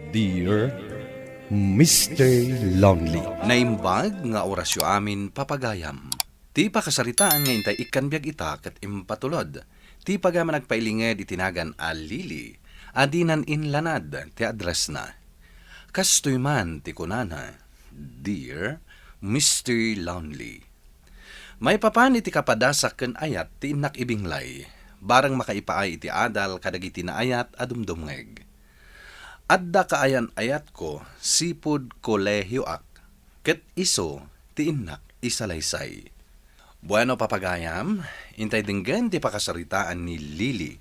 Dear Mr. Lonely. Naimbag nga orasyo amin papagayam. Ti pakasaritaan nga intay ikanbiag ita ket impatulod. Ti pagama nagpailinged itinagan a Lili. Adinan inlanad ti address na. Kastoy man ti kunana. Dear Mr. Lonely. May papan iti kapadasak ken ayat ti inak ibinglay. Barang makaipaay iti adal kadagiti na ayat adumdumngeg. Adda kaayan ayat ko, sipud kolehyo ak, ket iso, ti inak isalaysay. Bueno papagayam, intay dinggan ti pakasaritaan ni Lili.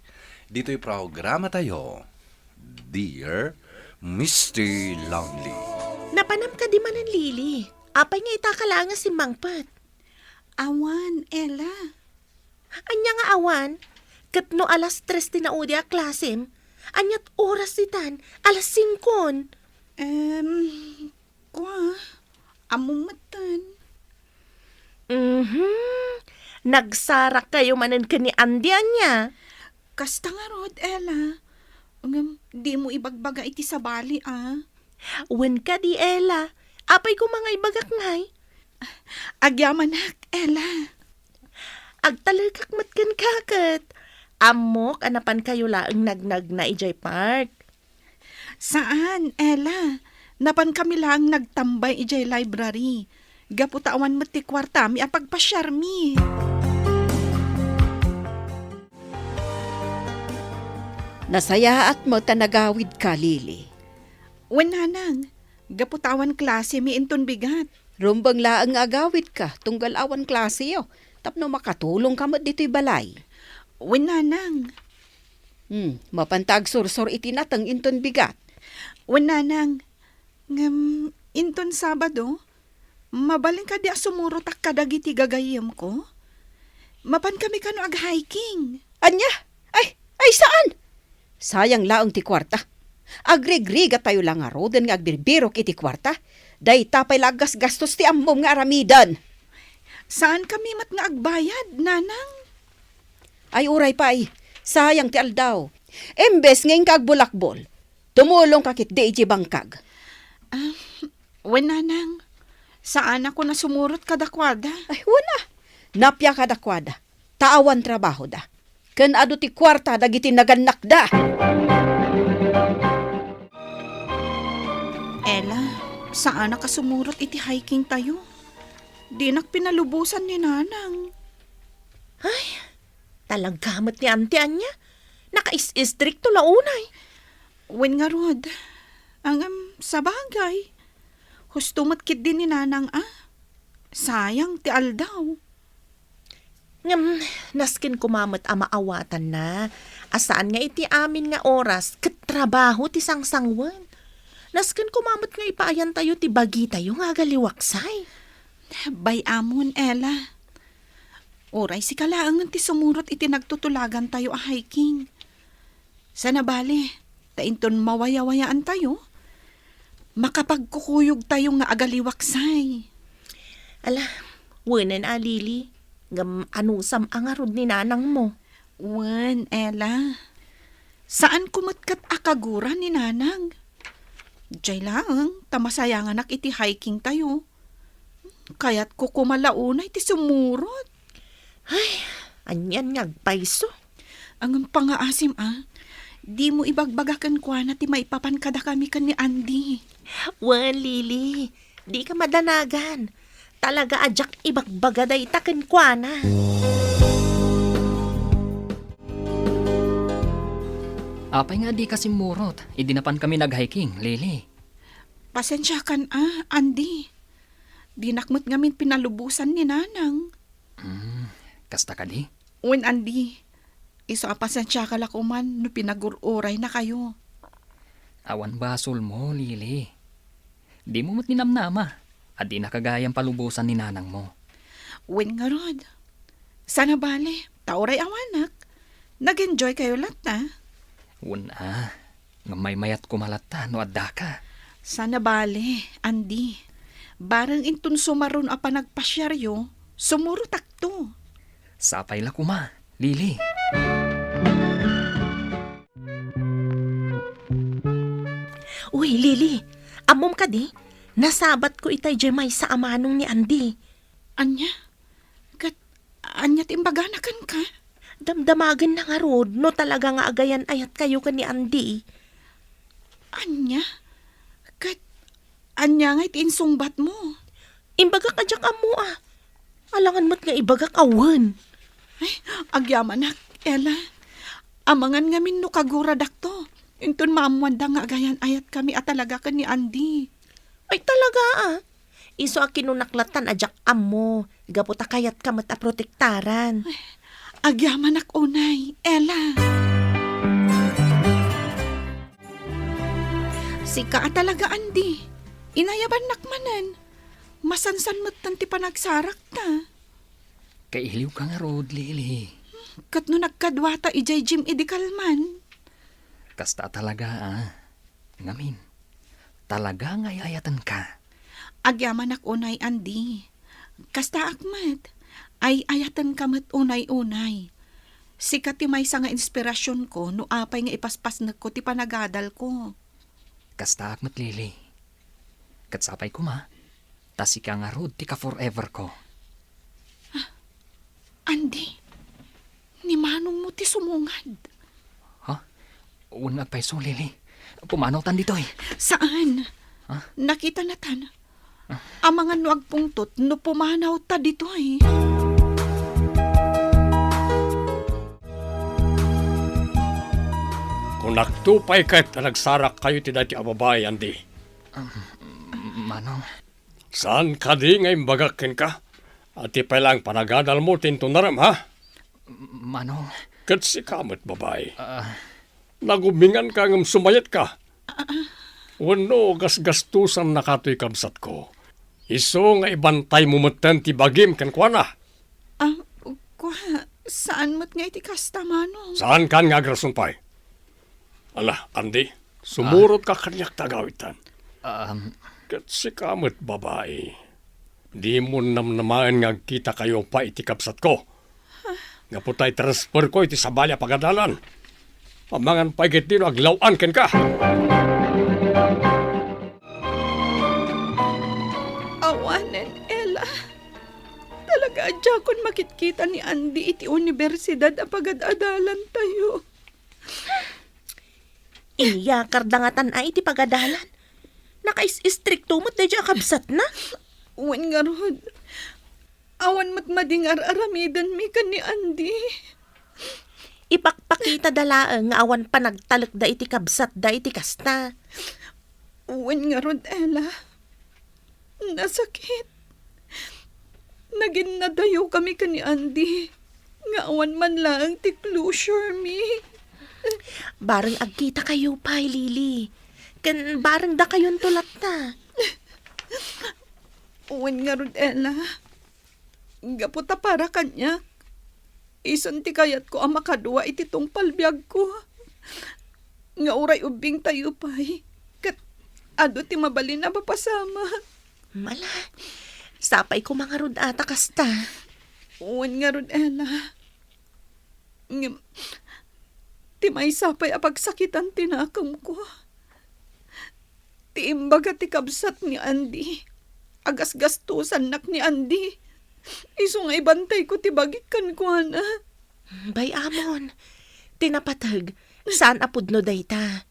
Dito'y programa tayo, Dear Mr. Lonely. Napanam ka di man ang Lili. Apay nga itakala nga si Mangpat. Awan, Ella. Anya nga awan, kat no alas 3 tinaudi a klasem, anyat oras ditan, alas 5. Amumatan. Nagsarak kayo manan ka ni Andy anya. Kasta nga rod, Ella. Di mo ibagbaga iti sa bali, ah. Wen ka di Ella, apay ko mga ibagak ngay. Agyamanak, Ella. Agtalagak matkan kakat. Amok, anapan kayo laang nagnag na ijay park. Saan, Ella? Napan kami lang nagtambay ijay library. Gaputawan mo ti kwarta mi apagpasyar mi. Nasayaat mo tanagawid ka, Lili. Wenanang, gaputawan klase mi inton bigat. Rumbang laang agawid ka, tunggal awan klase yo. Tapno makatulong ka mo dito'y balay. Wenanang, Mapantag sursor itinatang inton bigat. wenanang, inton Sabado, mabaling ka di sumuro tak kadagiti gagayem ko. Mapan kami kano ag-hiking. Anya? Ay saan? Sayang laang ti kwarta. Agregriga tayo lang nga roden nga agbirbirok iti kwarta. Day tapay lagas gastos ti ammom nga aramidan. Saan kami mat nga agbayad, nanang? Ay uray pa ay, sayang ti aldaw. Embes ngayon kagbulakbol, tumulong kakit di iti bangkag. Wenanang, saan ako na sumurot kadakwada? Ay wala, napya kadakwada, taawan trabaho da. Ken adu ti kwarta dagiti naganak da. Ella, saan ka sumurot iti hiking tayo? Di nak pinalubusan ni nanang. Talagkamot ni Auntie Anya. Nakais-istrikto launay. Wen nga rod, sa bagay. Husto matkit din ni nanang, ah. Sayang ti aldaw. Naskin kumamot maawatan na. Asaan nga iti amin nga oras, katrabaho ti sangsangwan. Naskin kumamot nga ipaayan tayo ti bagi tayo nga galiwaksay. Bay amon, Ella. Oray si kalaangan ti sumurot iti nagtutulagan tayo a hiking. Sana bale, tainton mawaya-wayaan tayo. Makapagkukuyog tayo nga agaliwaksay. Ala, wunan Lili. Anusam ang arod ni nanang mo. Wen, Ella. Saan kumatkat akagura ni nanang? Diyay lang, tamasayangan ak iti hiking tayo. Kaya't kukumalaunay ti sumurot. Anyan ngagpaiso. Ang pangaasim, ah. Di mo ibagbagakan kwa na ti maipapan kada kami kan ni Andy. Well, Lili, di ka madanagan. Talaga ajak ibagbagaday taken kwa na. Apay nga di kasi murot. Idinapan kami nag-hiking, Lili. Pasensya kan, ah, Andy. Di nakmat ngamin pinalubusan ni nanang. Kasta ka di? Wen, Andy, isa pasensya ka lakuman no pinagururay na kayo. Awan basol mo, Lili. Di mo mo't ninamnama. At di nakagayang palubusan ni nanang mo. Wen nga rod. Sana bale, tauray awanak. Nag-enjoy kayo lahat na. Una, nga may mayat kumalata no adda ka. Sana bale, Andy. Barang intun sumaron a panagpasyaryo, sumuro takto. Sapay la kuma, Lili. Uy, Lily, amom ka di. Nasabat ko itay Jemay sa amanong ni Andy. Anya? Kat, anya timbaganakan ka? Damdamagan na nga rod, no talaga nga agayan ayat kayo ka ni Andy. Anya? Kat, anya nga itiinsungbat mo. Imbaga ka dyak amo ah. Alangan mo't nga ibagak awan. Ay, agyaman nak, Ella. Amangan nga min no kagura dakto. Intun maamwanda nga agayan ayat kami at talaga ka ni Andy. Ay talaga ah. Iso a kinunaklatan adyak amo. Gaputa kayat ka mat a protektaran. Agyaman nak unay, Ella. Sika at talaga, Andy. Inayaban nakmanan. Masansan mo't tanti panagsarak ta. Kailiw ka nga rod, Lily. Kat no nagkadwata ijay Jim idikalman. Kasta talaga Ngamin, talaga nga ayatan ka. Agyaman nak unay, Andy. Kasta akmat. Ay ayatan kamat unay-unay. Sikat ti may nga inspirasyon ko no apay nga ipaspas na ko ti panagadal ko. Kasta akmat, Lily. Katsapay ko ma, tas ika nga rod ti ka forever ko. Andy, ni manong mo ti sumungad. Ha? Uwan agpaiso, Lily. Pumanaw tan dito eh. Saan? Nakita na tan. Ang mga nuag pungtot no pumanaw ta dito eh. Kung nagtupay kahit na nagsarak kayo ti dati ababay, Andy. Manong, Saan ka di ngayon bagakin ka? At ipalang panagadal mo tintunaram, ha? Manong, Kat si kamot babay. Nagumingan ka ng sumayat ka. Wano gasgastusan na kato'y kamsat ko. Iso nga ibantay mo matan ti bagim kan kwa na. Saan mo't nga iti kasta, manong? Saan kan nga agrasumpay? Ala, Andy, sumurot ka kanyak tagawitan. Kat si kamot babae. Di mo namnamaan nga kita kayo pa iti kapsat ko. Nga po tayo transfer ko iti sabalya pagadalan. Pamangan pa ikitino aglawan ken ka. Awanen, Ella. Talaga adya kon makitkita ni Andy iti universidad a pagadalan tayo. Iya, kardangatan ay iti pagadalan. Nakais-istrikto mo't na dyan kabsat na. Uwan nga rod. Awan mo't madingar aramidan mi ka ni Andy. Ipakpakita dalaang nga awan pa nagtalak da iti kabsat da iti kasta. Uwan nga rod, Ella. Nasakit. Naging nadayo kami ka ni Andy. Nga awan man lang ti closure mi. Barang agkita kayo pa, Lily. Kan barang da kayon tulat na. Uwan nga rod, Ella. Gaputa para kanya. Ison ti kayat ko ang makadua iti tong palbiag ko. Nga uray ubing tayo pa'y. Kat ado ti mabalin na mapasama. Mala, sapay ko mga rod ata kasta. Uwan nga rod, Ella. Ti may sapay apagsakitan tinakam ko. Ti imbaga ti kabsat ni Andy. Agas-gastusan nak ni Andy. Iso nga ibantay ko ti bagikan ko na. Bay amon, tinapatag, saan apudno dayta?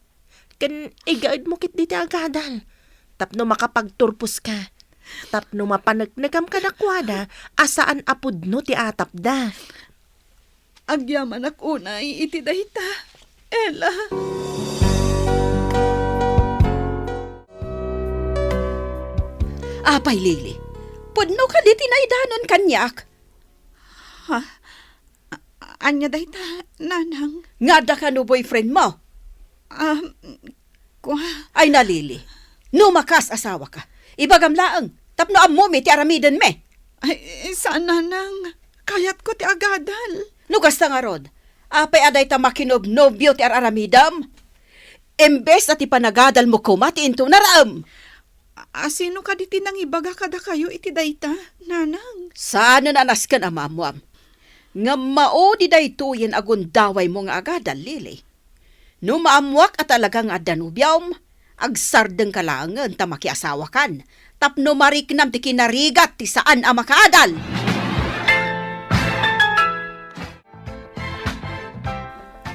Kan igaad mo kit diti agadal. Tapno makapagturpos ka. Tapno mapanagnagam ka na kwada, asaan apudno ti atap da. Agyaman ak unay iti dayta. Ella. Apay, Lily. Pudno ka di tinaidanon kanyak. Anya dayta, nanang. Nga da ka no boyfriend mo. Ay na, Lily. Numakas asawa ka. Ibagam laang. Tapno ammo mi ti aramidan me. Ay, saan nanang? Kayat ko ti agadal. Nugas ta nga rod. Apay aday ta makinob-nobyo ti araramidam. Embes at ipanagadal mo kumati into naram. Sino ka diti nang ibaga kada kayo iti dayta, nanang? Sana nanaskan amamuam. Nga mao di daytoyen agun daway mo nga agadal, Lily. No maamwak at talagang adanubyaw, Agsardeng kalangan ta makiasawa kan. Tapno mariknam ti kinarigat ti saan ang makaadal.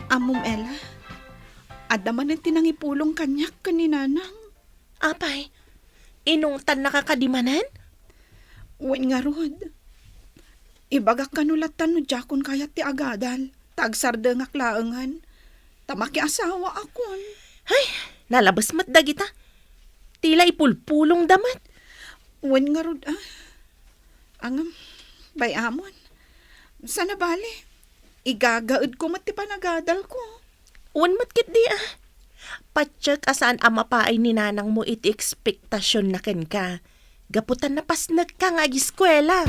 Amom Ella, adaman ang tinangipulong kanyak kaninanang. Apay, inungtan nakakadimanan? Wen nga rod. Ibagak kanulatan no jakon kayat ti agadal. Tagsarda nga klaangan. Tamaki asawa akon. Ay, nalabas mat dagita. Tila ipulpulong damat. Wen nga rod Angam, bayamon. Sana bali. Igagaad ko mat ti panagadal ko. Uwan matkit di Patsyag asaan ang mapaay ni nanang mo iti ekspektasyon na ken ka. Gaputan na pasnag ka nga eskwela.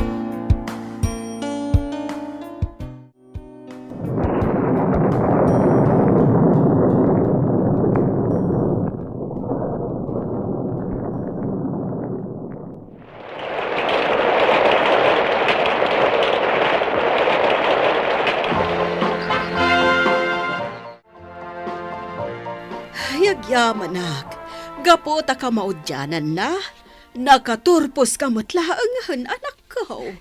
Yagyamanak, gapo ta ka maudyanan na. Nakaturpos ka matlaangan, anak ko.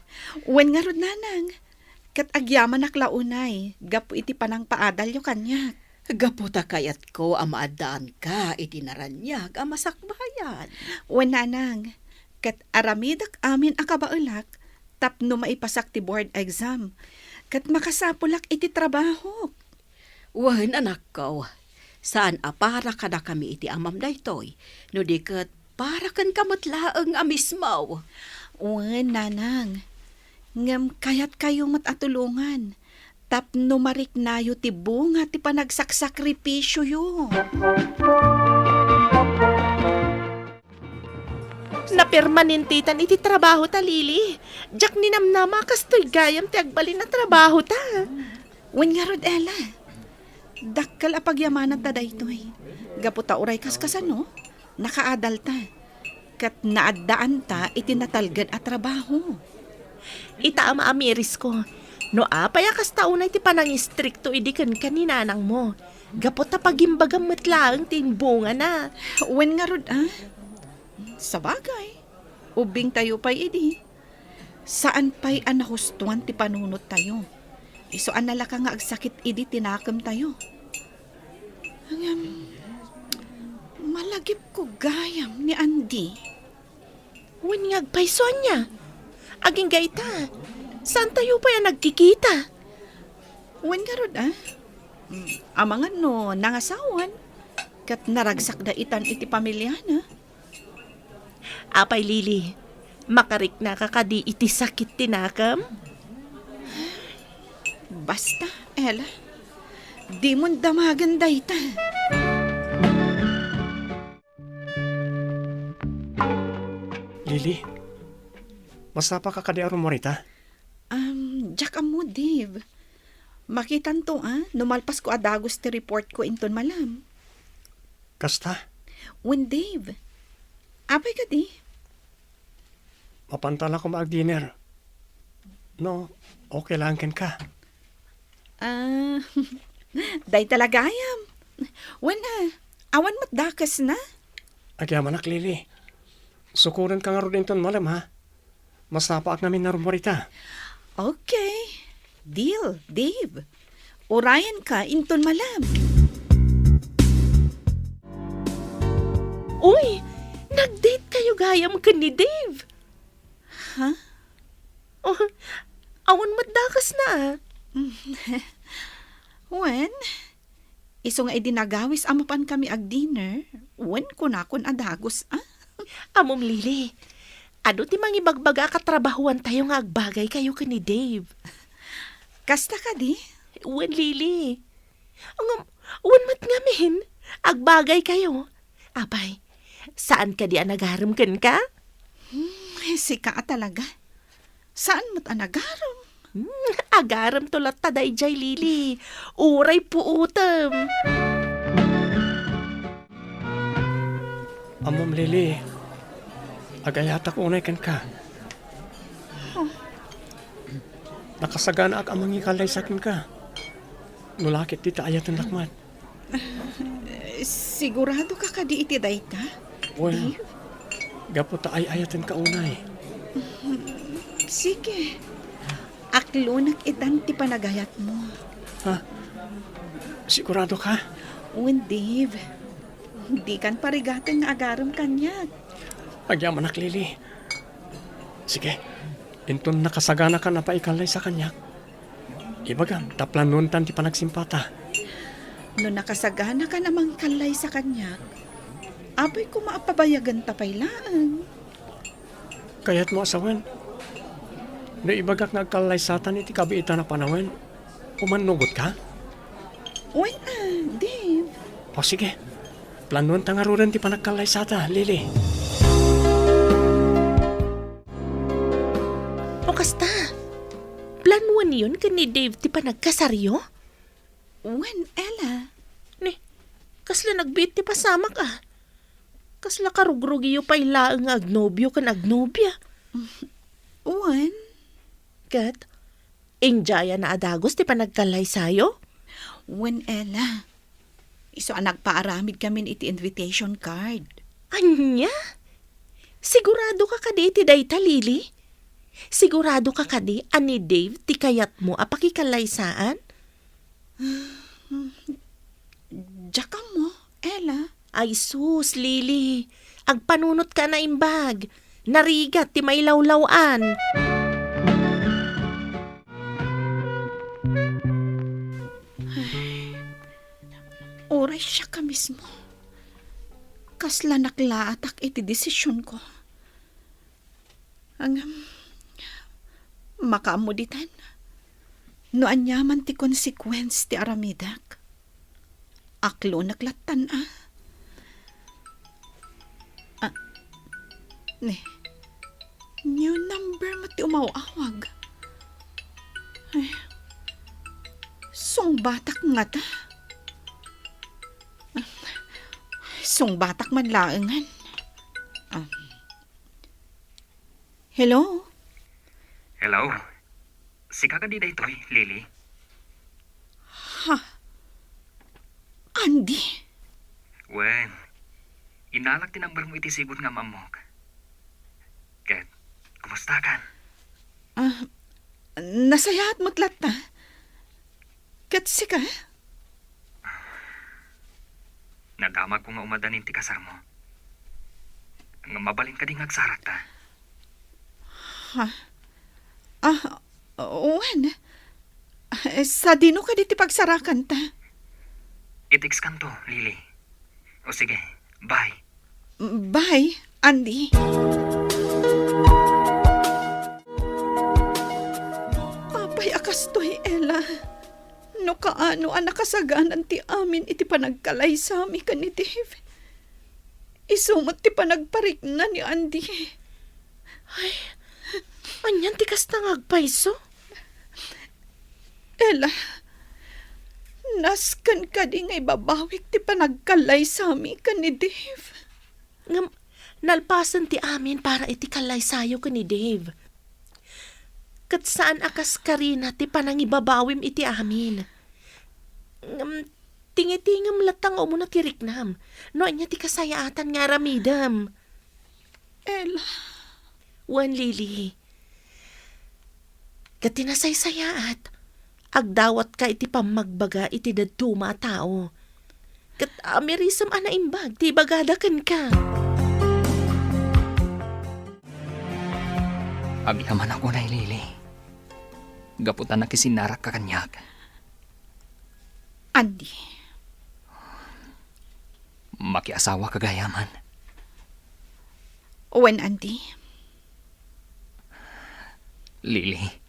Wen nga rod nanang. Kat agyaman naklaunay. Gapo iti panang paadal yung kanyak. Gapo ta kayat ko ang maadaan ka, itinaranyag ang masakbayan. Wen nanang. Kat aramidak amin akabaulak. Tapno maipasak ti board exam. Kat makasapulak iti trabaho. Wan, anak ko. Saan para ka na kami iti amam daytoy, no di kat para kan kamatlaang amismaw. Wen nanang. Ngam kayat kayong matatulungan. Tapno mariknayo ti bunga ti panagsakripisyo yo. Napermanentitan iti trabaho ta, Lili. Jak ninamnama kastoy gayam ti agbalin na trabaho ta. Wen nga rod Ella. Dakkal apagyamanan ta daytoy. Gaputa uray kaskasan no? Nakaadal ta. Kat naaddaan ta itinatalgad at trabaho. Ita ama amiris ko. No apay akas taunay ti panangistrikto idikan kaninanang mo. Gaputa pagimbagam matlaang tinbunga na. Wen nga rod Sa bagay. Ubing tayo pa'y idi. Saan pa'y anahustuan ti panunot tayo? Isuan nala ka nga agsakit idi tinakam tayo. Malagip ko gayam ni Andy. Wen nga agpay Sonya. Aging gaita. Saan tayo pa yan nagkikita? Wen nga rod Amangan no nangasawan. Kat naragsak da itan iti pamilya na. Apay Lili, makarik na kakadi iti sakit tinakam? Basta, Ella. Di mo damagan dayta. Lili, masapa ka kadi aron mo rita? Jack mo, Dave. Makitan to, numalpas ko adagos ti report ko inton malam. Kasta, When Dave, apay ka di? mapantala ko maag-dinner. No, okay lang ken ka. Day talagayam. When awan mat dakas na? Agyamanak, Lili. Sukuran ka nga ro din ton malam, ha? Masapa ak namin na rumorita. Okay. Deal, Dave. Orayan ka inton malam. Uy, nag-date kayo gayam ka ni Dave. Ha? Oh, awan matdakas na When? Iso nga idinagawis amapan kami ag dinner. When kunakon adagos, Amom Lili, ano ti mangibagbaga katrabahuan tayo nga agbagay kayo ka ni Dave? Kasta ka di? Uwan Lili. Uwan mat ngamin, agbagay kayo. Apay, saan ka di anagaram kan ka? Sika talaga. Saan mo't anagaram? Agaram tulat taday jay Lili. Uray puutam. Amom, Lili. Agayata ko unay kan ka. Nakasagana ak amang ikalay sa akin ka. Nulakit di taayat ang lakmat. Sigurado ka kadi iti dayta? Well, gapo ta ay ayatan ka unay. Sige. Aklunak itan ti panagayat mo. Sigurado ka? Uwan, Dave. Di kan parigatan nga agaram kanya. Agyaman nak, Lili. Sige, inton nakasagana ka na paikalay sa kanya. Ibagam, taplanon tan ti panagsimpata. No nakasagana ka namang kalay sa kanya, abay ko maapabayagan tapaylaan. Kaya't mo asawan. No ibagak nagkalay satan iti kabiitan na panawin. Umanugot ka? Uwan Dave. O sige, planon tangaruran ti panagkalay sata, Lili. O kasta, planuan yun ka ni Dave ti panagkasaryo? Uwan, Ella. Ni, kasla nagbiit ti pasama ka. Kasla karugrugiyo pa ilaang agnobyo kan agnobya. Uwan. Kat, enjaya na adagos ti panagkalay sayo? Uwan, Ella. Iso ang nagpaaramid kami iti invitation card. Anya? Sigurado ka kadi ti dayta, Lili? Sigurado ka kadi ani Dave ti kayat mo apakikalaysaan? Diyaka mo, Ella. Ay sus, Lili. Agpanunot ka na imbag. Narigat ti may lawlawan. Oray siya ka mismo. Kasla naklaatak iti desisyon ko. Ang makaamuditan. No anyaman ti konsekwens ti aramidak. Aklo naglatan new number mo ti umawawag. Ay, song batak nga ta. Song batak man laengan. Hello? Hello? Sika ka di daytoy, Lili? Andy? Wen, inalak ti number mo iti sigot nga mamok. Ket, kumusta kan? Nasayaat mo't lata. Katsi ka? Nadamag ko nga umadanin ti kasar mo. Nga mabalin ka di ngagsarat ta. Uwan. Sa dino ka di ti pagsarakan ta? Itiks kanto, Lili. O sige, bye. Bye, Andy. Apay akastoy, Ella. No kaano ang nakasaganan ti amin iti panagkalay sa amin ka ni Dave. Isumot ti panagparik na ni Andy. Ay, anyan ti kasta ngagpaiso? Ella, naskan ka di nga ibabawik ti panagkalay sa amin ka ni Dave. Ngam, nalpasan ti amin para iti kalay sayo ka ni Dave. Kat saan akas karina ti panangibabawim iti amin. Ngam, tingitingam latang o muna ti riknam. No anya ti kasayaatan nga ramidam. Ella, Wan Lili. Kat tinasaysayaat. Agdawat ka iti pamagbaga iti dadtuma tao. Kat amirisam ana imbag ti bagadakan ka. Agyaman ako na, Lili. Gaputan na kisinarak ka kanyag. Andy. Makiasawa ka gayaman. When, Andy? Lili.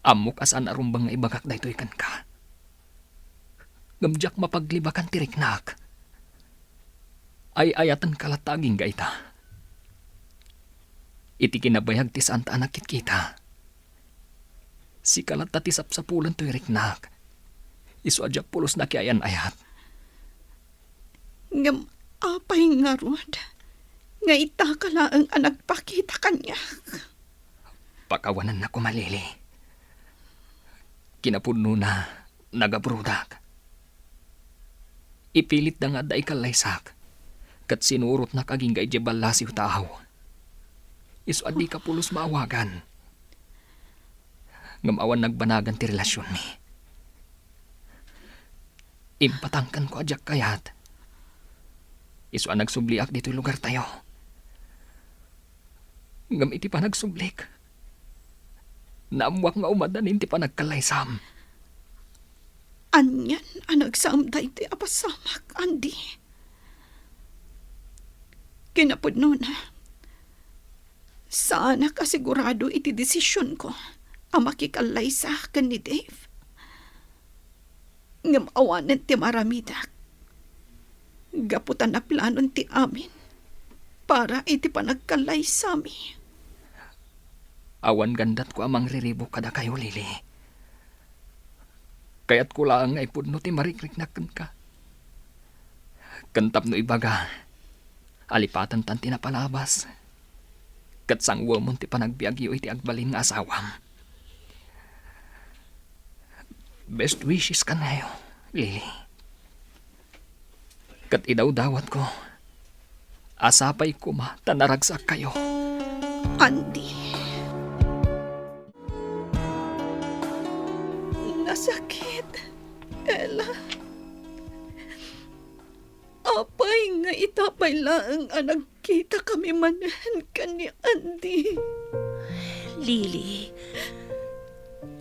Amok asan arumbang nga ibagak daytoy kan ka. Gamjak mapaglibakan tiriknak. Ay ayatan kalataging gaita. Iti kinabayag ti saan ta anak kita. Si kalata ti sapsapulan to'y riknak. Isu adya pulos na kiayan ayat. Ngam apay nga ruwad. Nga itakala ang anak pakita kanya. Pakawanan na ko malili. Kinapuno na nagabrudak. Ipilit da nga da ikalaysak. Kat sinurot na kaging gay jebala si utahaw. Isu adi ka pulos maawagan. Ngamawan nagbanagan ti relasyon mi. Impatangkan ko adyak kayat. Isu ang nagsubliak dito'y lugar tayo. Ngam iti pa nagsublik. Naamwak nga umadanin ti pa nagkalaysam. Anyan ang nagsamday ti apasamak, Andy. Kinapudno na. Sana kasigurado iti desisyon ko ang makikalaysa kan ni Dave. Ngamawanan ti maramidak. Gaputan na planon ti amin para iti panagkalaysa mi. Awan gandat ko amang riribo kada kayo, Lili. Kaya't ko lang ay pudno ti marikrik-nakan ka. Kantap no ibaga, alipatan tan tinapalabas. Kat sangwa mo ti panagbiagyo iti agbalin nga asawam. Best wishes ka na Lili. Kat idaw dawat ko, asapay ko tanaragsak kayo. Andy. Nasakit. Ella. Apay nga itapay lang ang nagkita kami manan ka ni Andy. Lily,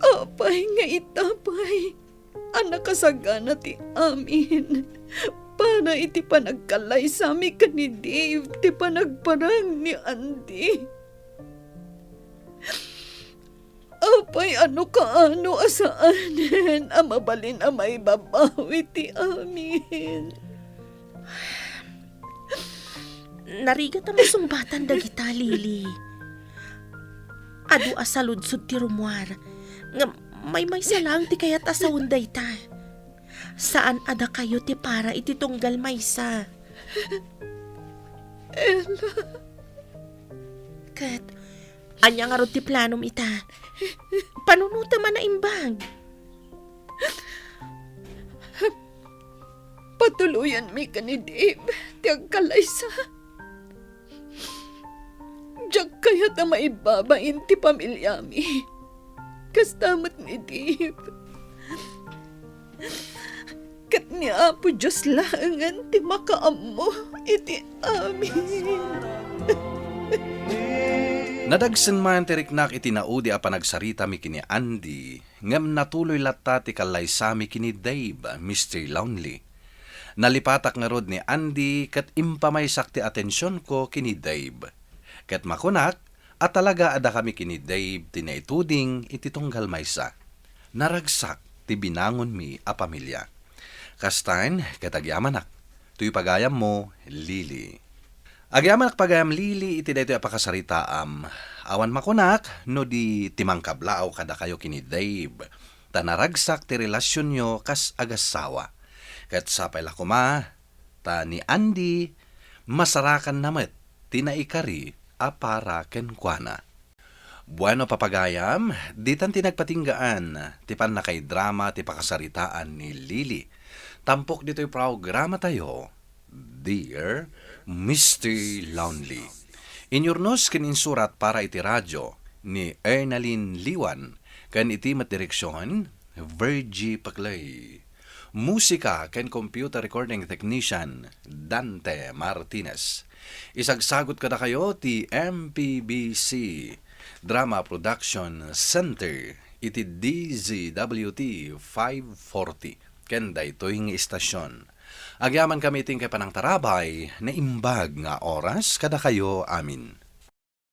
Apay nga itapay ang nakasagana ti amin. Para iti panagkalay sa amin ka ni Dave ti panagparang ni Andy. Apay ano kaano asaanan ang mabalin ang may babawi ti amin. narigat ang masumbatan dagita, Lily. Adu asaludsod ti rumuar, nga may salang ti kayat asawon dayta. Saan ada kayo ti para iti tunggal maysa? Ella. Kat, anya nga ro ti planom ita. Panunuta man na imbag. Patuluyan mi ka ni Dave, ti agkalaysa. Diyak kaya ta maibabain ti pamilya mi. Kastamat ni Dave. Kat ni Apo Diyos langan ti makaammo iti amin. Nadagsen man ti riknak iti naudi a panagsarita mi kini Andy, ngem natuloy latta ti kalaysami kini Dave, Mr. Lonely. Nalipatak nga rod ni Andy kat impamaysak ti atensyon ko kini Dave. Kat makunak, at talaga ada kami kini Dave tinaituding iti tunggal maysa. Naragsak ti binangon mi a pamilya. Kastain, katagyamanak, tuy pagayam mo, Lily. Agyamanak pagayam Lily, iti daytoy apakasarita awan makunak, no di timangkablaaw kada kayo kini Dave. Tanaragsak ti relasyon nyo kas agasawa. Kat sapay lakuma, ta ni Andy, masarakan namet, tinaikari, apara kenkwana. Bueno papagayam, ditan tinagpatinggaan, tipan na kay drama, ti pakasaritaan ni Lily. Tampok dito'y programa tayo, Dear Mr. Lonely. Inyornos kininsurat para iti radyo ni Ernaline Liwan, kan iti matdireksyon, Virgie Paclay. Musika ken computer recording technician Dante Martinez. Isagsagot kada kayo ti MPBC Drama Production Center iti DZWT 540 ken daytoy nga istasyon. Agyaman kami ting kay panang tarabay na imbag nga oras kada kayo amin.